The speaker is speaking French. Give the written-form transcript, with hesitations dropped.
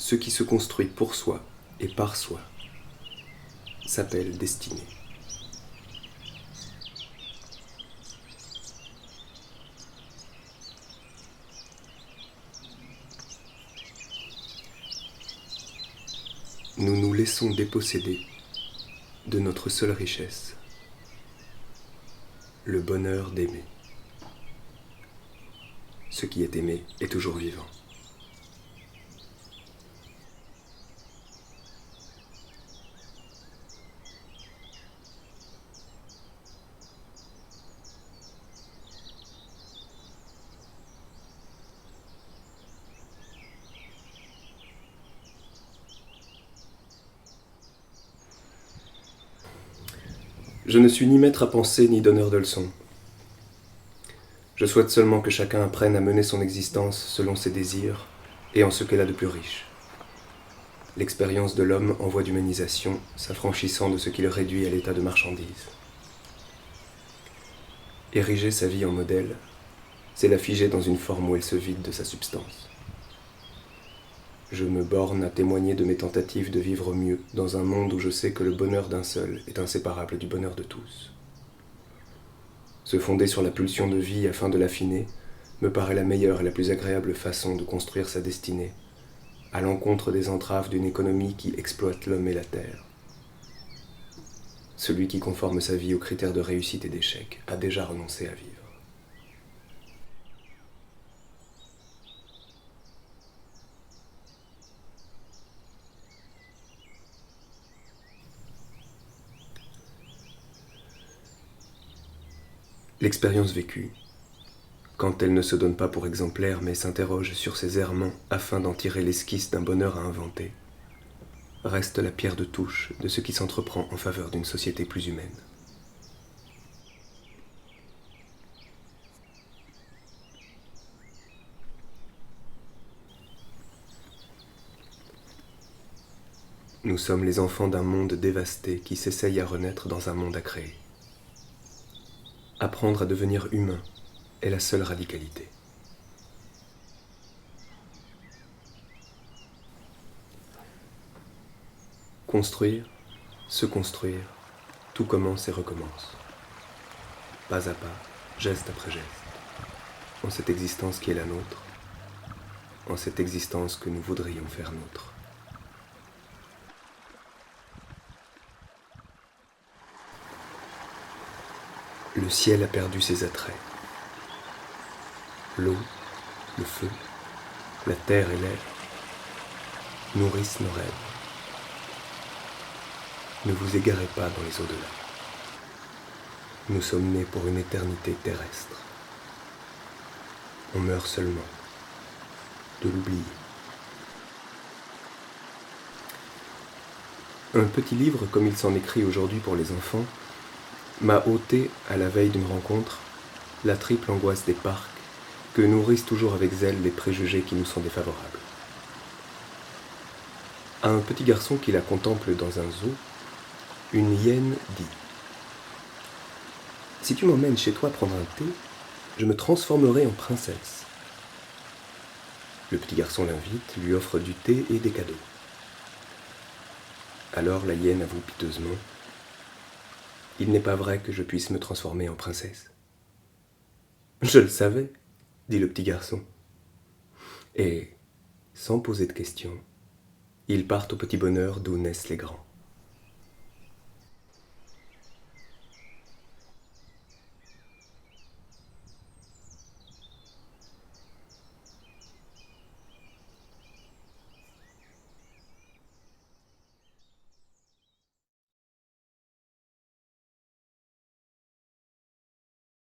Ce qui se construit pour soi et par soi s'appelle destinée. Nous nous laissons déposséder de notre seule richesse, le bonheur d'aimer. Ce qui est aimé est toujours vivant. Je ne suis ni maître à penser ni donneur de leçons. Je souhaite seulement que chacun apprenne à mener son existence selon ses désirs et en ce qu'elle a de plus riche. L'expérience de l'homme en voie d'humanisation, s'affranchissant de ce qui le réduit à l'état de marchandise. Ériger sa vie en modèle, c'est la figer dans une forme où elle se vide de sa substance. Je me borne à témoigner de mes tentatives de vivre mieux dans un monde où je sais que le bonheur d'un seul est inséparable du bonheur de tous. Se fonder sur la pulsion de vie afin de l'affiner me paraît la meilleure et la plus agréable façon de construire sa destinée, à l'encontre des entraves d'une économie qui exploite l'homme et la terre. Celui qui conforme sa vie aux critères de réussite et d'échec a déjà renoncé à vivre. L'expérience vécue, quand elle ne se donne pas pour exemplaire mais s'interroge sur ses errements afin d'en tirer l'esquisse d'un bonheur à inventer, reste la pierre de touche de ce qui s'entreprend en faveur d'une société plus humaine. Nous sommes les enfants d'un monde dévasté qui s'essaye à renaître dans un monde à créer. Apprendre à devenir humain est la seule radicalité. Construire, se construire, tout commence et recommence. Pas à pas, geste après geste, en cette existence qui est la nôtre, en cette existence que nous voudrions faire nôtre. Le ciel a perdu ses attraits. L'eau, le feu, la terre et l'air nourrissent nos rêves. Ne vous égarez pas dans les au-delà. Nous sommes nés pour une éternité terrestre. On meurt seulement de l'oublier. Un petit livre, comme il s'en écrit aujourd'hui pour les enfants, m'a ôté, à la veille d'une rencontre, la triple angoisse des parcs que nourrissent toujours avec zèle les préjugés qui nous sont défavorables. À un petit garçon qui la contemple dans un zoo, une hyène dit « Si tu m'emmènes chez toi prendre un thé, je me transformerai en princesse. » Le petit garçon l'invite, lui offre du thé et des cadeaux. Alors la hyène avoue piteusement « Il n'est pas vrai que je puisse me transformer en princesse. » « Je le savais, » dit le petit garçon. Et, sans poser de questions, ils partent au petit bonheur d'où naissent les grands.